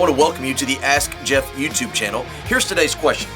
want to welcome you to the Ask Jeff YouTube channel. Here's today's question.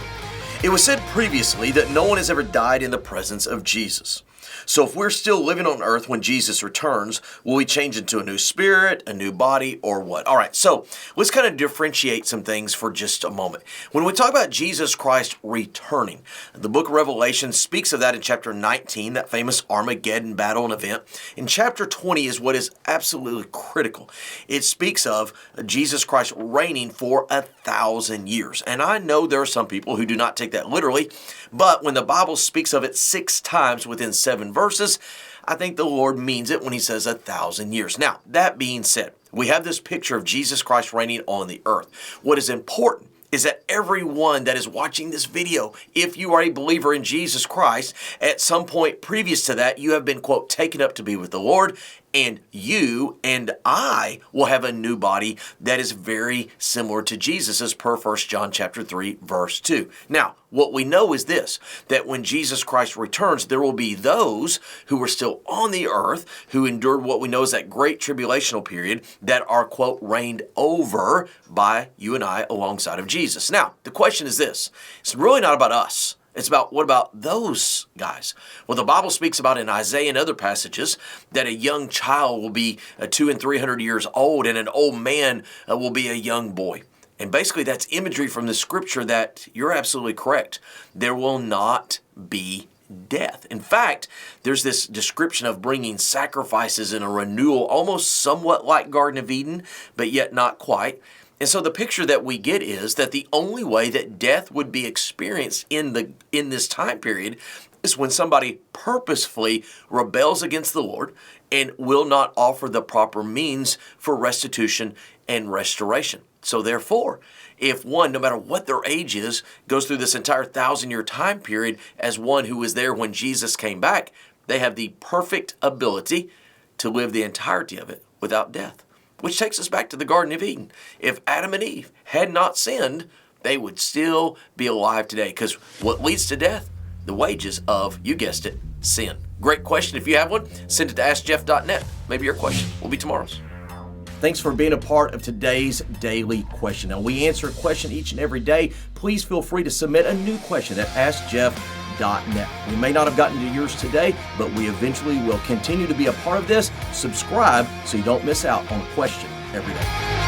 It was said previously that no one has ever died in the presence of Jesus. So if we're still living on earth when Jesus returns, will we change into a new spirit, a new body, or what? All right, so let's kind of differentiate some things for just a moment. When we talk about Jesus Christ returning, the book of Revelation speaks of that in chapter 19, that famous Armageddon battle and event. In chapter 20 is what is absolutely critical. It speaks of Jesus Christ reigning for 1,000 years. And I know there are some people who do not take that literally, but when the Bible speaks of it 6 times within 7 verses, I think the Lord means it when he says 1,000 years. Now, that being said, we have this picture of Jesus Christ reigning on the earth. What is important is that everyone that is watching this video, if you are a believer in Jesus Christ, at some point previous to that, you have been, quote, taken up to be with the Lord, and you and I will have a new body that is very similar to Jesus's per 1 John chapter 3, verse 2. Now, what we know is this, that when Jesus Christ returns, there will be those who are still on the earth, who endured what we know is that great tribulational period, that are, quote, reigned over by you and I alongside of Jesus. Now, the question is this, it's really not about us. It's about, what about those guys? Well, the Bible speaks about in Isaiah and other passages that a young child will be 200 and 300 years old, and an old man will be a young boy. And basically that's imagery from the scripture that you're absolutely correct. There will not be death. In fact, there's this description of bringing sacrifices and a renewal, almost somewhat like Garden of Eden, but yet not quite. And so the picture that we get is that the only way that death would be experienced in this time period is when somebody purposefully rebels against the Lord and will not offer the proper means for restitution and restoration. So therefore, if one, no matter what their age is, goes through this entire 1,000-year time period as one who was there when Jesus came back, they have the perfect ability to live the entirety of it without death. Which takes us back to the Garden of Eden. If Adam and Eve had not sinned, they would still be alive today. Because what leads to death? The wages of, you guessed it, sin. Great question. If you have one, send it to AskJeff.net. Maybe your question will be tomorrow's. Thanks for being a part of today's daily question. Now, we answer a question each and every day. Please feel free to submit a new question at AskJeff.net. We may not have gotten to yours today, but we eventually will continue to be a part of this. Subscribe so you don't miss out on a question every day.